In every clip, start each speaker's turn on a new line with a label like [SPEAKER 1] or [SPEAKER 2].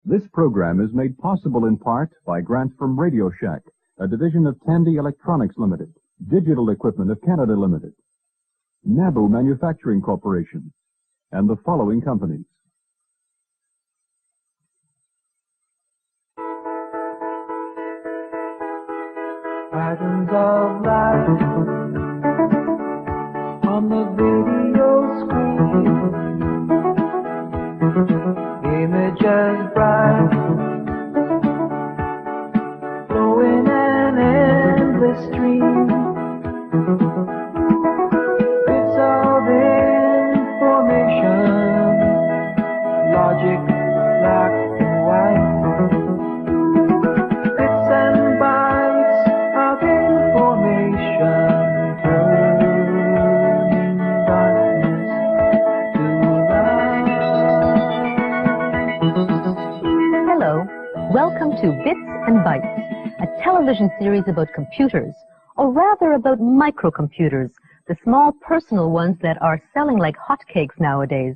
[SPEAKER 1] This program is made possible in part by grants from Radio Shack, a division of Tandy Electronics Limited, Digital Equipment of Canada Limited, Nabu Manufacturing Corporation, and the following companies.
[SPEAKER 2] Patterns of light on the video screen, images bright, flowing an endless stream, bits of information, logic black and white, bits and bytes of information, turning darkness to light.
[SPEAKER 3] Hello, welcome to Bits and Bytes, a television series about computers, or rather about microcomputers, the small personal ones that are selling like hotcakes nowadays.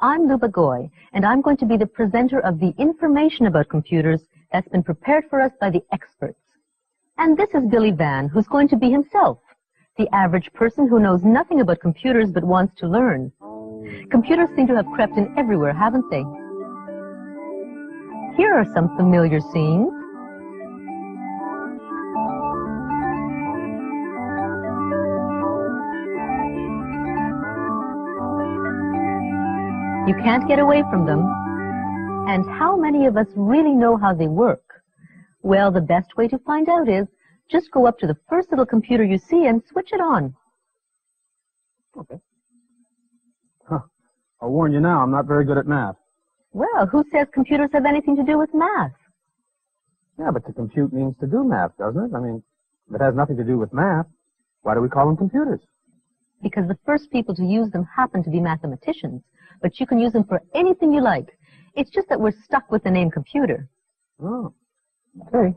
[SPEAKER 3] I'm Luba Goy, and I'm going to be the presenter of the information about computers that's been prepared for us by the experts. And this is Billy Van, who's going to be himself, the average person who knows nothing about computers but wants to learn. Computers seem to have crept in everywhere, haven't they? Here are some familiar scenes. You can't get away from them. And how many of us really know how they work? Well, the best way to find out is just go up to the first little computer you see and switch it on.
[SPEAKER 4] Okay. I'll warn you now, I'm not very good at math.
[SPEAKER 3] Well, who says computers have anything to do with math?
[SPEAKER 4] Yeah, but to compute means to do math, doesn't it? I mean, if it has nothing to do with math, why do we call them computers?
[SPEAKER 3] Because the first people to use them happen to be mathematicians, but you can use them for anything you like. It's just that we're stuck with the name computer.
[SPEAKER 4] Oh, okay.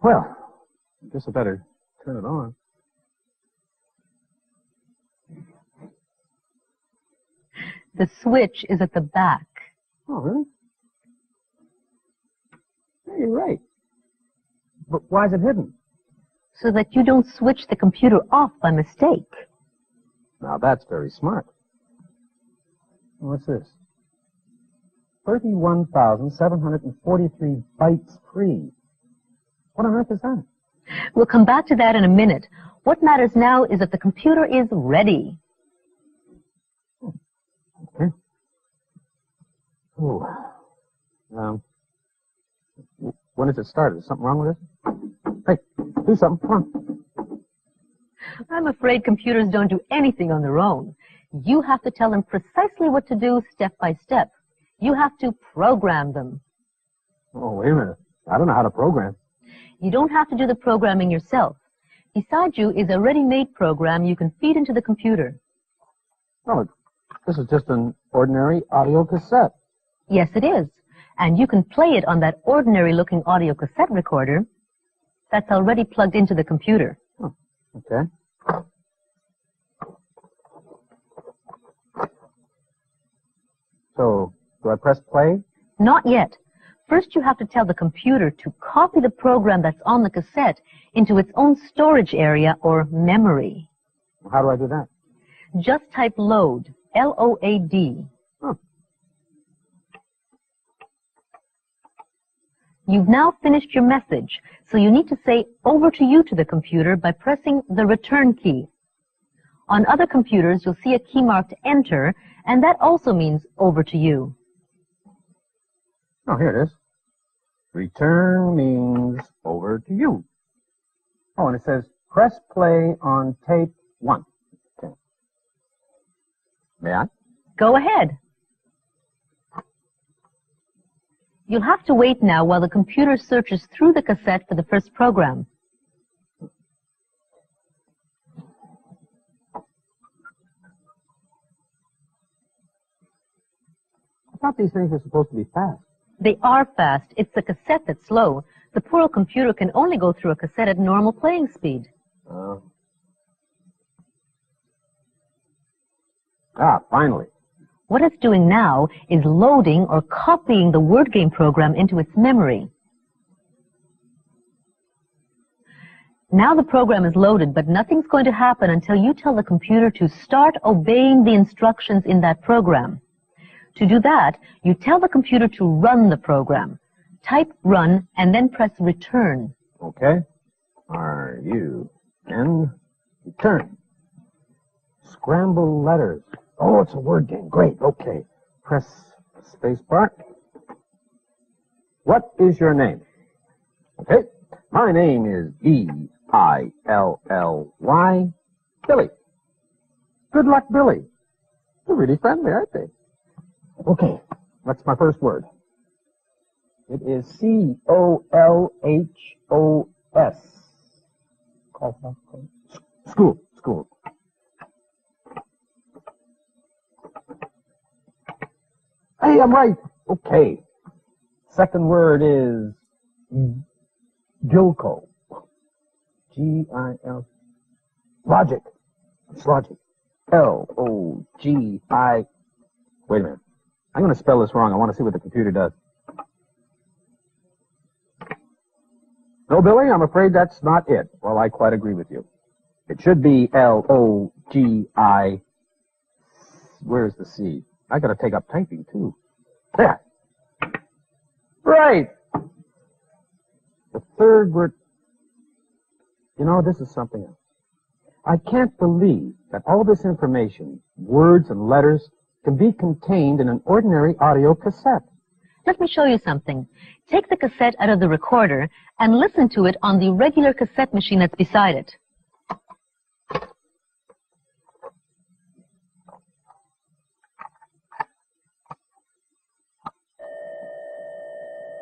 [SPEAKER 4] Well, I guess I better turn it on.
[SPEAKER 3] The switch is at the back.
[SPEAKER 4] Oh, really? Yeah, you're right. But why is it hidden?
[SPEAKER 3] So that you don't switch the computer off by mistake.
[SPEAKER 4] Now, that's very smart. What's this? 31,743 bytes free. What on earth is that?
[SPEAKER 3] We'll come back to that in a minute. What matters now is that the computer is ready.
[SPEAKER 4] Okay. Oh. When does it start? Is something wrong with it? Hey, do something. Come on.
[SPEAKER 3] I'm afraid computers don't do anything on their own. You have to tell them precisely what to do step by step. You have to program them.
[SPEAKER 4] Oh, wait a minute. I don't know how to program.
[SPEAKER 3] You don't have to do the programming yourself. Beside you is a ready-made program you can feed into the computer.
[SPEAKER 4] Oh, this is just an ordinary audio cassette.
[SPEAKER 3] Yes, it is. And you can play it on that ordinary-looking audio cassette recorder that's already plugged into the computer.
[SPEAKER 4] Oh, okay. So, do I press play?
[SPEAKER 3] Not yet. First, you have to tell the computer to copy the program that's on the cassette into its own storage area or memory.
[SPEAKER 4] How do I do that?
[SPEAKER 3] Just type load, L-O-A-D.
[SPEAKER 4] Oh.
[SPEAKER 3] You've now finished your message, so you need to say over to you to the computer by pressing the return key. On other computers, you'll see a key marked enter, and that also means over to you.
[SPEAKER 4] Oh, here it is. Return means over to you. Oh, and it says press play on tape 1. Okay. May I?
[SPEAKER 3] Go ahead. You'll have to wait now while the computer searches through the cassette for the first program.
[SPEAKER 4] I thought these things were supposed to be fast.
[SPEAKER 3] They are fast. It's the cassette that's slow. The poor old computer can only go through a cassette at normal playing speed.
[SPEAKER 4] Finally.
[SPEAKER 3] What it's doing now is loading or copying the word game program into its memory. Now the program is loaded, but nothing's going to happen until you tell the computer to start obeying the instructions in that program. To do that, you tell the computer to run the program. Type run and then press return.
[SPEAKER 4] Okay. R-U-N, return. Scramble letters. Oh, it's a word game. Great. Okay. Press space bar. What is your name? Okay. My name is B-I-L-L-Y, Billy. Good luck, Billy. They're really friendly, aren't they? Okay. What's my first word? It is C-O-L-H-O-S. School. School. Hey, I'm right. Okay. Second word is Gilco. G-I-L. Logic. It's logic. L-O-G-I. Wait a minute. I'm going to spell this wrong. I want to see what the computer does. No, Billy, I'm afraid that's not it. Well, I quite agree with you. It should be L-O-G-I. Where's the C? I got to take up typing, too. There. Right. The third word. You know, this is something else. I can't believe that all this information, words and letters, can be contained in an ordinary audio cassette.
[SPEAKER 3] Let me show you something. Take the cassette out of the recorder and listen to it on the regular cassette machine that's beside it.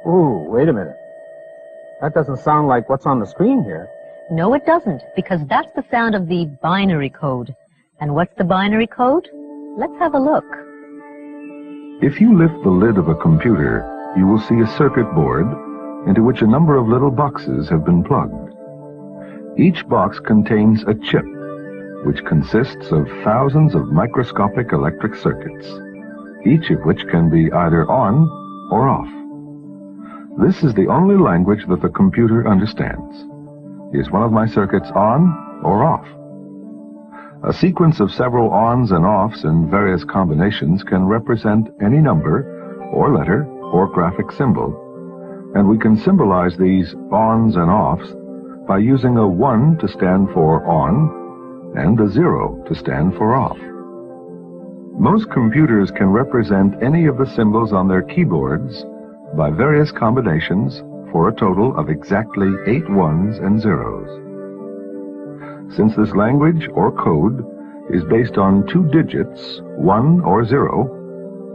[SPEAKER 4] Ooh, wait a minute. That doesn't sound like what's on the screen here.
[SPEAKER 3] No, it doesn't, because that's the sound of the binary code. And what's the binary code? Let's have a look.
[SPEAKER 1] If you lift the lid of a computer, you will see a circuit board into which a number of little boxes have been plugged. Each box contains a chip, which consists of thousands of microscopic electric circuits, each of which can be either on or off. This is the only language that the computer understands. Is one of my circuits on or off? A sequence of several ons and offs in various combinations can represent any number, or letter, or graphic symbol, and we can symbolize these ons and offs by using a 1 to stand for on and a 0 to stand for off. Most computers can represent any of the symbols on their keyboards by various combinations for a total of exactly 8 ones and zeros. Since this language or code is based on 2 digits, 1 or 0,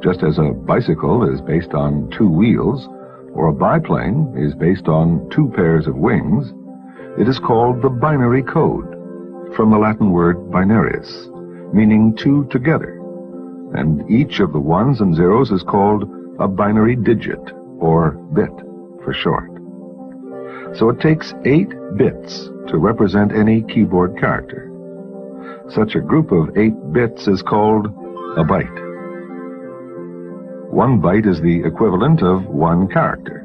[SPEAKER 1] just as a bicycle is based on 2 wheels, or a biplane is based on 2 pairs of wings, it is called the binary code, from the Latin word binarius, meaning 2 together, and each of the ones and zeros is called a binary digit, or bit for short. So it takes 8 bits to represent any keyboard character. Such a group of 8 bits is called a byte. 1 byte is the equivalent of 1 character.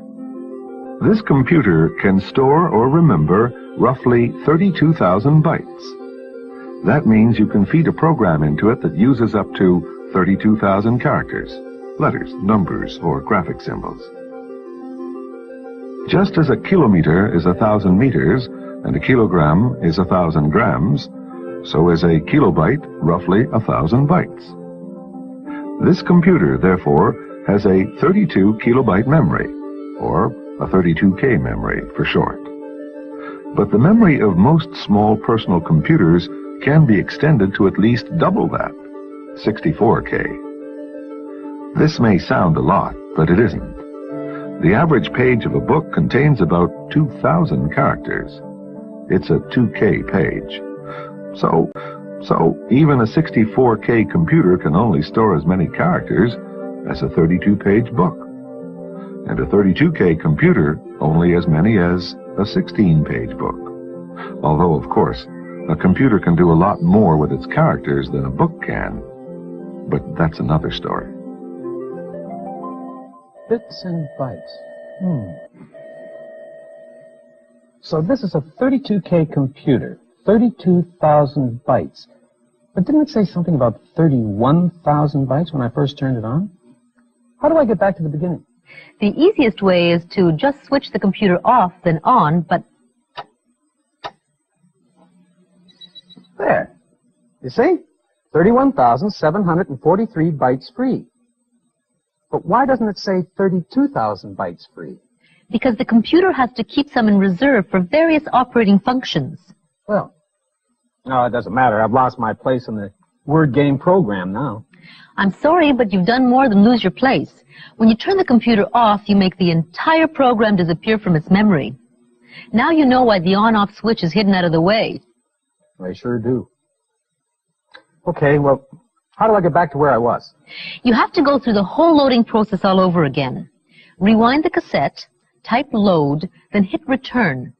[SPEAKER 1] This computer can store or remember roughly 32,000 bytes. That means you can feed a program into it that uses up to 32,000 characters, letters, numbers, or graphic symbols. Just as a kilometer is 1,000 meters and a kilogram is 1,000 grams, so is a kilobyte roughly 1,000 bytes. This computer, therefore, has a 32 kilobyte memory, or a 32K memory for short. But the memory of most small personal computers can be extended to at least double that, 64K. This may sound a lot, but it isn't. The average page of a book contains about 2,000 characters. It's a 2K page. So even a 64K computer can only store as many characters as a 32-page book. And a 32K computer only as many as a 16-page book. Although, of course, a computer can do a lot more with its characters than a book can.
[SPEAKER 5] But that's another story.
[SPEAKER 4] Bits and bytes. So this is a 32K computer, 32,000 bytes. But didn't it say something about 31,000 bytes when I first turned it on? How do I get back to the beginning?
[SPEAKER 3] The easiest way is to just switch the computer off, then on, but
[SPEAKER 4] There. You see? 31,743 bytes free. But why doesn't it say 32,000 bytes free?
[SPEAKER 3] because the computer has to keep some in reserve for various operating functions.
[SPEAKER 4] Well, no, it doesn't matter. I've lost my place in the word game program now.
[SPEAKER 3] I'm sorry, but you've done more than lose your place. When you turn the computer off, you make the entire program disappear from its memory. Now you know why the on-off switch is hidden out of the way.
[SPEAKER 4] I sure do. Okay, well, how do I get back to where I was?
[SPEAKER 3] You have to go through the whole loading process all over again. Rewind the cassette, type load, then hit return.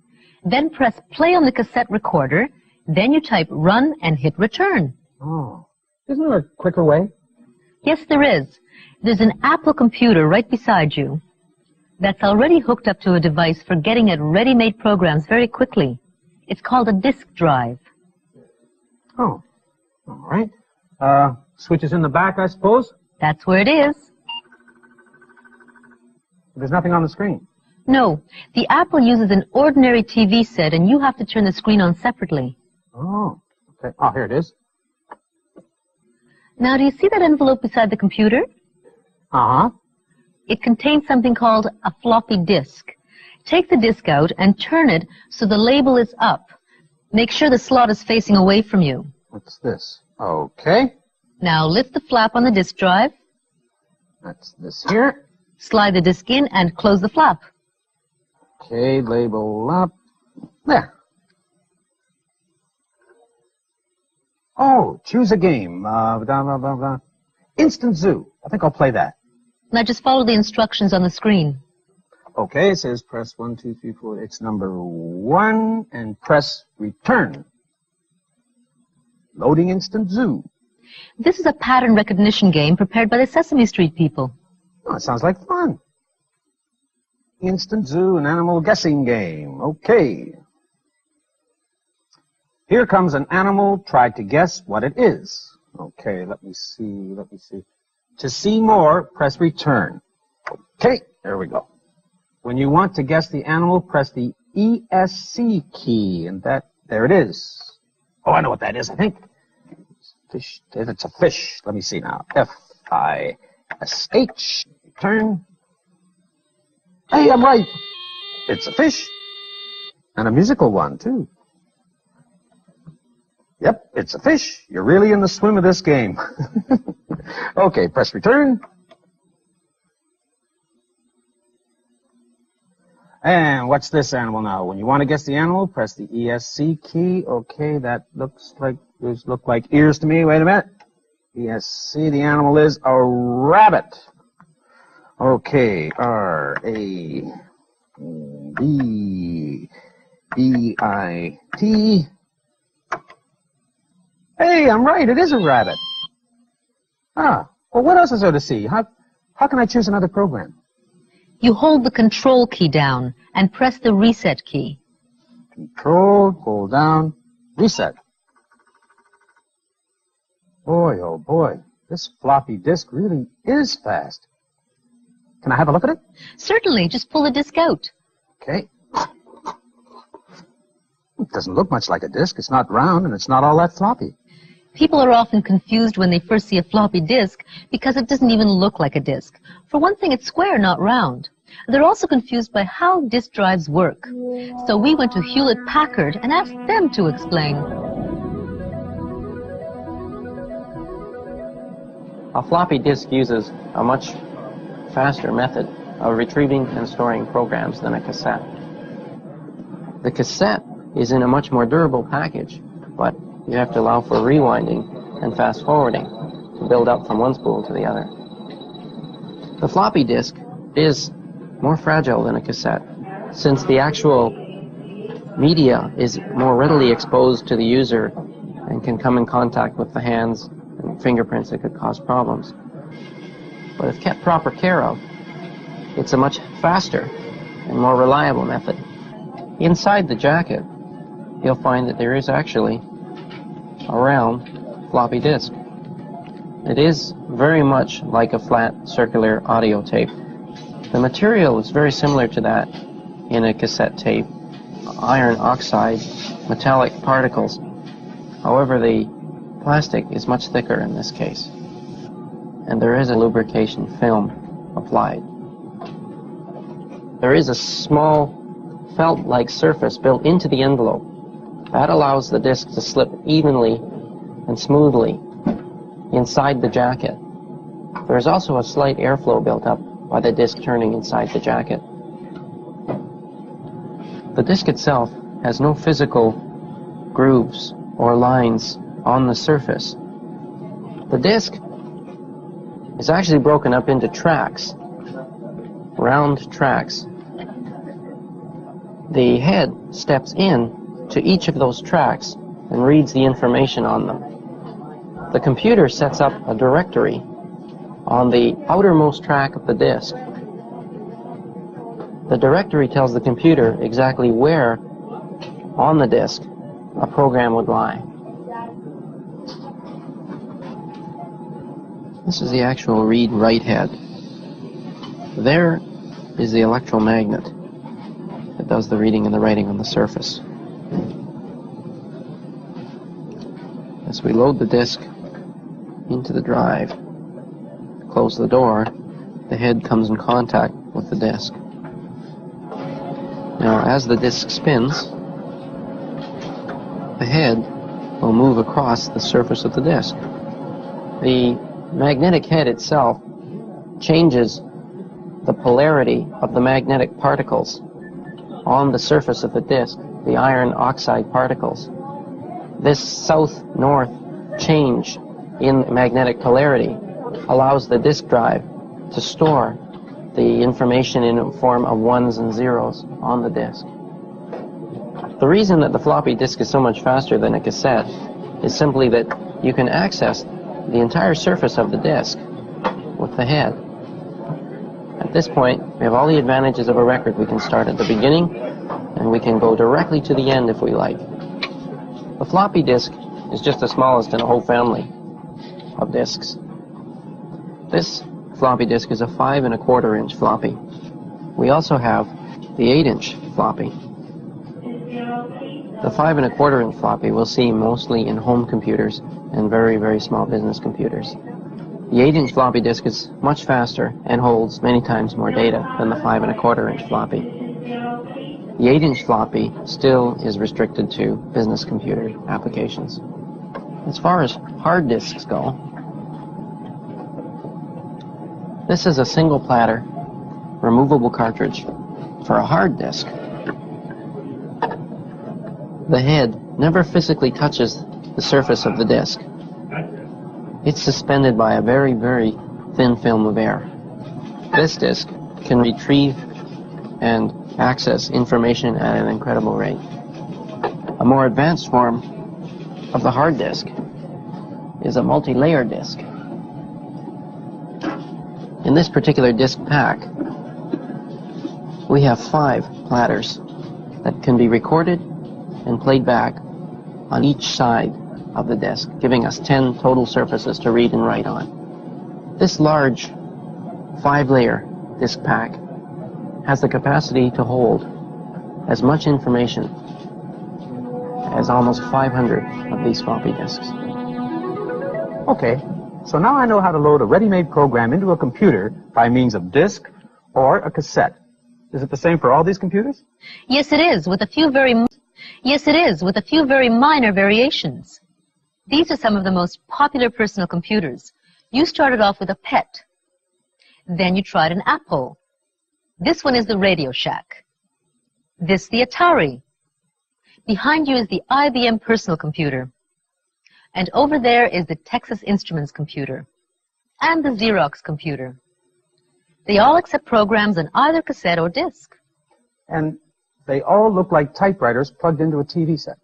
[SPEAKER 3] Then press play on the cassette recorder, then you type run and hit return.
[SPEAKER 4] Oh, isn't there a quicker way?
[SPEAKER 3] Yes, there is. There's an Apple computer right beside you that's already hooked up to a device for getting at ready-made programs very quickly. It's called a disk drive.
[SPEAKER 4] Oh, all right. Switches in the back, I suppose?
[SPEAKER 3] That's where it is.
[SPEAKER 4] There's nothing on the screen.
[SPEAKER 3] No, the Apple uses an ordinary TV set, and you have to turn the screen on separately.
[SPEAKER 4] Oh, okay. Oh, here it is.
[SPEAKER 3] Now, do you see that envelope beside the computer?
[SPEAKER 4] Uh-huh.
[SPEAKER 3] It contains something called a floppy disk. Take the disk out and turn it so the label is up. Make sure the slot is facing away from you.
[SPEAKER 4] What's this? Okay.
[SPEAKER 3] Now lift the flap on the disk drive,
[SPEAKER 4] That's this here.
[SPEAKER 3] slide the disk in, and close the flap.
[SPEAKER 4] Okay, label up. There. Oh, choose a game. Blah, blah, blah, blah. Instant Zoo. I think I'll play that.
[SPEAKER 3] Now just follow the instructions on the screen.
[SPEAKER 4] Okay, it says press 1, 2, 3, 4. It's number 1 and press return. Loading Instant Zoo.
[SPEAKER 3] This is a pattern recognition game prepared by the Sesame Street people.
[SPEAKER 4] Oh, it sounds like fun. Instant Zoo, an animal guessing game. Okay. Here comes an animal. Try to guess what it is. Okay, let me see. To see more, press return. Okay, there we go. When you want to guess the animal, press the ESC key, and there it is. Oh, I know what that is, I think. Fish. It's a fish. Let me see now. F-I-S-H. Return. Hey, I'm right. It's a fish. And a musical one, too. Yep, it's a fish. You're really in the swim of this game. Okay, press return. And what's this animal now? When you want to guess the animal, press the ESC key. Okay, that looks like, those look like ears to me. Wait a minute. ESC, the animal is a rabbit. Okay, R-A-B-B-I-T. Hey, I'm right. It is a rabbit. Ah, well, what else is there to see? How can I choose another program?
[SPEAKER 3] You hold the control key down and press the reset key.
[SPEAKER 4] Control, hold down, reset. Boy, oh boy, this floppy disk really is fast. Can I have a look at it?
[SPEAKER 3] Certainly, just pull the disk out.
[SPEAKER 4] Okay. It doesn't look much like a disk. It's not round and it's not all that floppy.
[SPEAKER 3] People are often confused when they first see a floppy disk because it doesn't even look like a disk. For one thing, it's square, not round. They're also confused by how disk drives work. So we went to Hewlett-Packard and asked them to explain.
[SPEAKER 6] A floppy disk uses a much faster method of retrieving and storing programs than a cassette. The cassette is in a much more durable package, but you have to allow for rewinding and fast forwarding to build up from one spool to the other. The floppy disk is more fragile than a cassette, since the actual media is more readily exposed to the user and can come in contact with the hands and fingerprints that could cause problems. But if kept proper care of, it's a much faster and more reliable method. Inside the jacket, you'll find that there is actually a round floppy disk. It is very much like a flat circular audio tape. The material is very similar to that in a cassette tape, iron oxide metallic particles. However, the plastic is much thicker in this case, and there is a lubrication film applied. There is a small felt-like surface built into the envelope. That allows the disc to slip evenly and smoothly inside the jacket. There is also a slight airflow built up by the disc turning inside the jacket. The disc itself has no physical grooves or lines on the surface. The disc is actually broken up into tracks, round tracks. The head steps in to each of those tracks and reads the information on them. The computer sets up a directory on the outermost track of the disk. The directory tells the computer exactly where on the disk a program would lie. This is the actual read-write head. There is the electromagnet that does the reading and the writing on the surface. As we load the disk into the drive, close the door, the head comes in contact with the disk. Now, as the disk spins, the head will move across the surface of the disk. The magnetic head itself changes the polarity of the magnetic particles on the surface of the disk, the iron oxide particles. This south-north change in magnetic polarity allows the disk drive to store the information in a form of ones and zeros on the disk. The reason that the floppy disk is so much faster than a cassette is simply that you can access the entire surface of the disk with the head. At this point, we have all the advantages of a record. We can start at the beginning, and we can go directly to the end if we like. The floppy disk is just the smallest in a whole family of disks. This floppy disk is a 5 1/4 inch floppy. We also have the 8 inch floppy. The 5 1/4 inch floppy we'll see mostly in home computers and very, very small business computers. The 8 inch floppy disk is much faster and holds many times more data than the 5 1/4 inch floppy. The 8 inch floppy still is restricted to business computer applications. As far as hard disks go, this is a single platter, removable cartridge for a hard disk. The head never physically touches the surface of the disk. It's suspended by a very, very thin film of air. This disk can retrieve and access information at an incredible rate. A more advanced form of the hard disk is a multi-layer disk. In this particular disk pack, we have 5 platters that can be recorded and played back on each side of the disk, giving us 10 total surfaces to read and write on. This large 5-layer disk pack has the capacity to hold as much information as almost 500 of these floppy disks.
[SPEAKER 4] Okay, so now I know how to load a ready-made program into a computer by means of disk or a cassette. Is it the same for all these computers?
[SPEAKER 3] Yes, it is, with a few very minor variations. These are some of the most popular personal computers. You started off with a PET. Then you tried an Apple. This one is the Radio Shack. This the Atari. Behind you is the IBM personal computer. And over there is the Texas Instruments computer. And the Xerox computer. They all accept programs on either cassette or disk.
[SPEAKER 4] And they all look like typewriters plugged into a TV set.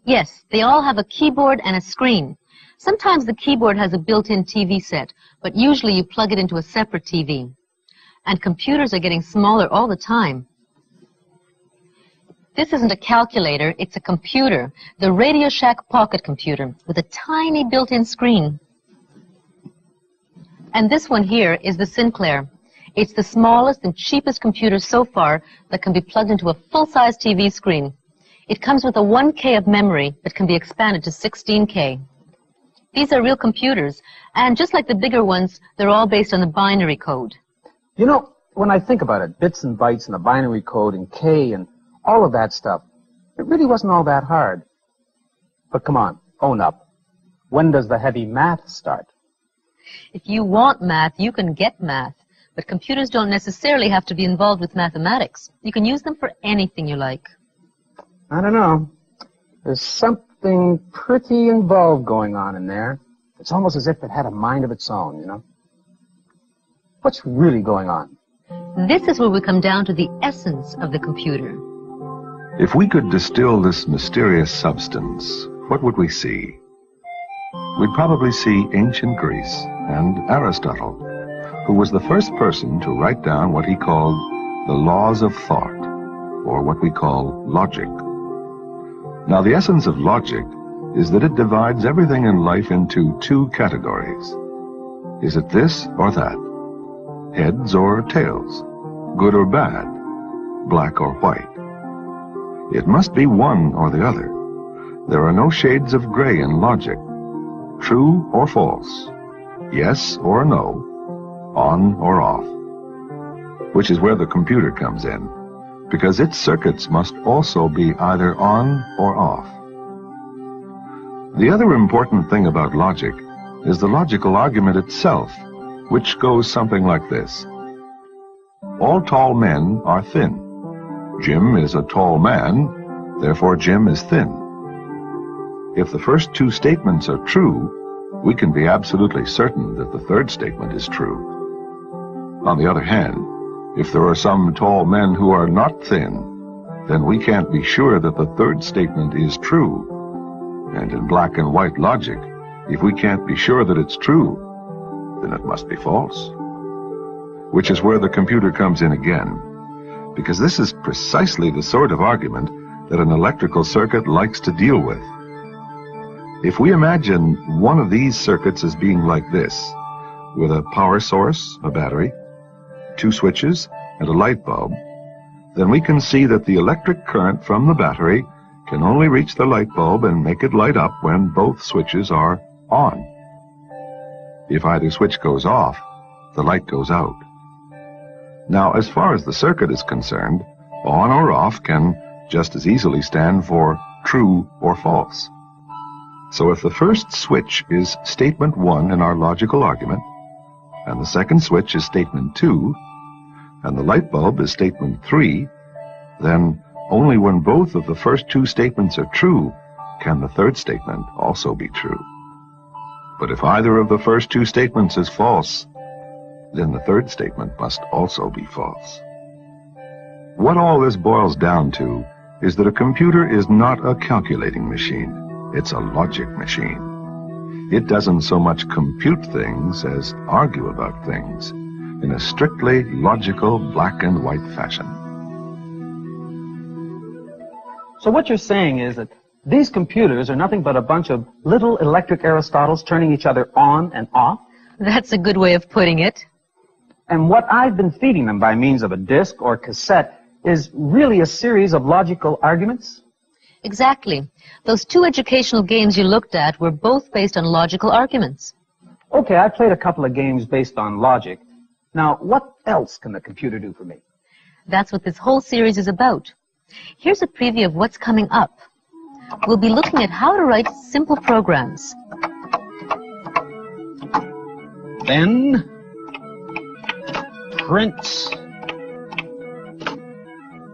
[SPEAKER 3] Yes, they all have a keyboard and a screen. Sometimes the keyboard has a built-in TV set, but usually you plug it into a separate TV. And computers are getting smaller all the time. This isn't a calculator, it's a computer, the Radio Shack pocket computer, with a tiny built-in screen. And this one here is the Sinclair. It's the smallest and cheapest computer so far that can be plugged into a full-size TV screen. It comes with a 1K of memory that can be expanded to 16K. These are real computers, and just like the bigger ones, they're all based on the binary code.
[SPEAKER 4] You know, when I think about it, bits and bytes and the binary code and K and all of that stuff, it really wasn't all that hard. But come on, own up. When does the heavy math start?
[SPEAKER 3] If you want math, you can get math. But computers don't necessarily have to be involved with mathematics. You can use them for anything you like.
[SPEAKER 4] I don't know. There's something pretty involved going on in there. It's almost as if it had a mind of its own, you know? What's really going on?
[SPEAKER 3] This is where we come down to the essence of the computer.
[SPEAKER 5] If we could distill this mysterious substance, what would we see? We'd probably see ancient Greece and Aristotle, who was the first person to write down what he called the laws of thought, or what we call logic. Now, the essence of logic is that it divides everything in life into two categories. Is it this or that? Heads or tails? Good or bad? Black or white? It must be one or the other. There are no shades of gray in logic. True or false? Yes or no? On or off? Which is where the computer comes in, because its circuits must also be either on or off. The other important thing about logic is the logical argument itself, which goes something like this. All tall men are thin. Jim is a tall man, therefore Jim is thin. If the first two statements are true, we can be absolutely certain that the third statement is true. On the other hand, if there are some tall men who are not thin, then we can't be sure that the third statement is true. And in black and white logic, if we can't be sure that it's true, then it must be false. Which is where the computer comes in again, because this is precisely the sort of argument that an electrical circuit likes to deal with. If we imagine one of these circuits as being like this, with a power source, a battery, two switches, and a light bulb, then we can see that the electric current from the battery can only reach the light bulb and make it light up when both switches are on. If either switch goes off, the light goes out. Now, as far as the circuit is concerned, on or off can just as easily stand for true or false. So if the first switch is statement 1 in our logical argument, and the second switch is statement 2, and the light bulb is statement 3, then only when both of the first two statements are true can the third statement also be true. But if either of the first two statements is false, then the third statement must also be false. What all this boils down to is that a computer is not a calculating machine. It's a logic machine. It doesn't so much compute things as argue about things in a strictly logical black and white fashion.
[SPEAKER 4] So what you're saying is that these computers are nothing but a bunch of little electric Aristotles turning each other on and off?
[SPEAKER 3] That's a good way of putting it.
[SPEAKER 4] And what I've been feeding them by means of a disc or cassette is really a series of logical arguments?
[SPEAKER 3] Exactly. Those two educational games you looked at were both based on logical arguments.
[SPEAKER 4] Okay, I played a couple of games based on logic. Now, what else can the computer do for me?
[SPEAKER 3] That's what this whole series is about. Here's a preview of what's coming up. We'll be looking at how to write simple programs.
[SPEAKER 4] Then, print,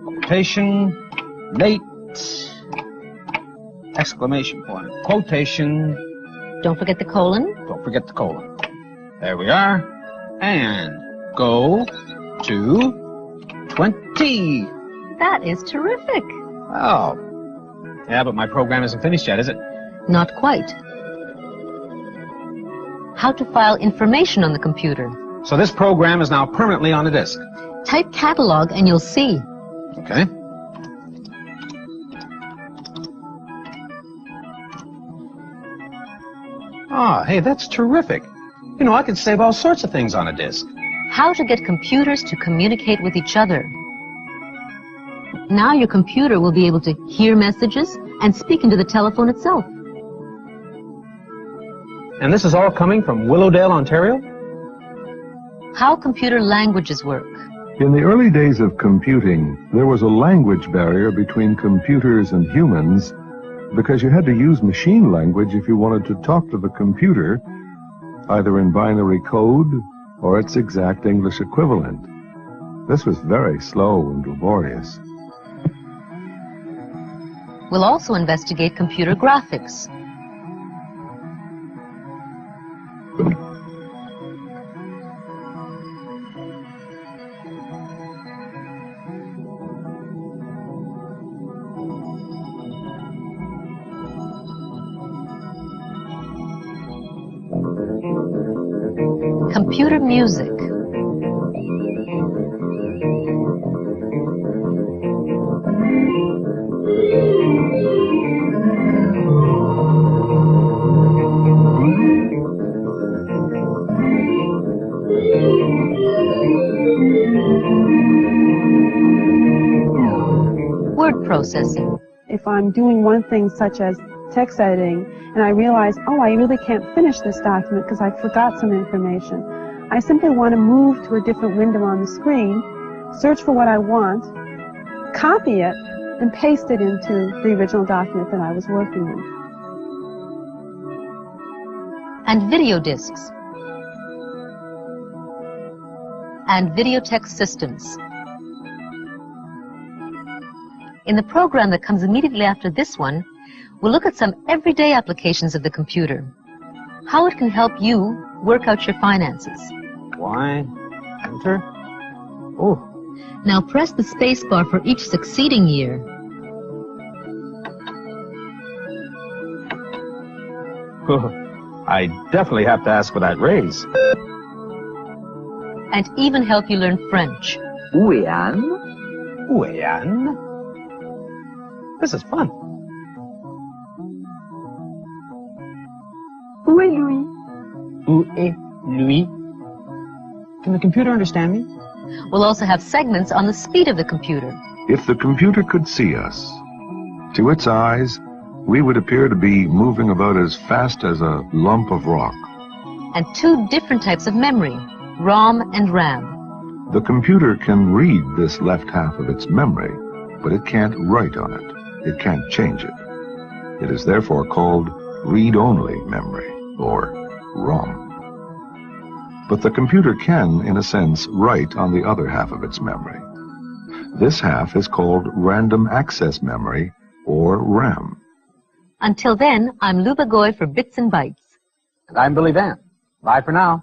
[SPEAKER 4] quotation, late, exclamation point, quotation.
[SPEAKER 3] Don't forget the colon.
[SPEAKER 4] Don't forget the colon. There we are. And go to 20.
[SPEAKER 3] That is terrific.
[SPEAKER 4] Oh, Yeah, but my program isn't finished yet, is it?
[SPEAKER 3] Not quite. How to file information on the computer.
[SPEAKER 4] So this program is now permanently on the disk.
[SPEAKER 3] Type catalog and you'll see.
[SPEAKER 4] Okay. Ah, hey, that's terrific. You know, I could save all sorts of things on a disk.
[SPEAKER 3] How to get computers to communicate with each other. Now your computer will be able to hear messages and speak into the telephone itself.
[SPEAKER 4] And this is all coming from Willowdale, Ontario?
[SPEAKER 3] How computer languages work.
[SPEAKER 5] In the early days of computing, there was a language barrier between computers and humans because you had to use machine language if you wanted to talk to the computer, either in binary code or its exact English equivalent. This was very slow and laborious.
[SPEAKER 3] We'll also investigate computer graphics. Computer music. Word processing.
[SPEAKER 7] If I'm doing one thing such as text editing and I realize, oh, I really can't finish this document because I forgot some information, I simply want to move to a different window on the screen, search for what I want, copy it, and paste it into the original document that I was working in.
[SPEAKER 3] And video discs. And videotex systems. In the program that comes immediately after this one, we'll look at some everyday applications of the computer. How it can help you work out your finances.
[SPEAKER 4] Why? Enter. Oh.
[SPEAKER 3] Now press the space bar for each succeeding year.
[SPEAKER 4] I definitely have to ask for that raise.
[SPEAKER 3] And even help you learn French.
[SPEAKER 2] Où est Anne?
[SPEAKER 4] Où est Anne? This is fun.
[SPEAKER 7] Où est Louis?
[SPEAKER 4] Où est Louis? Can the computer understand me?
[SPEAKER 3] We'll also have segments on the speed of the computer.
[SPEAKER 5] If the computer could see us, to its eyes, we would appear to be moving about as fast as a lump of rock.
[SPEAKER 3] And two different types of memory, ROM and RAM.
[SPEAKER 5] The computer can read this left half of its memory, but it can't write on it. It can't change it. It is therefore called read-only memory, or ROM. But the computer can, in a sense, write on the other half of its memory. This half is called random access memory, or RAM.
[SPEAKER 3] Until then, I'm Luba Goy for Bits and Bytes.
[SPEAKER 4] And I'm Billy Van. Bye for now.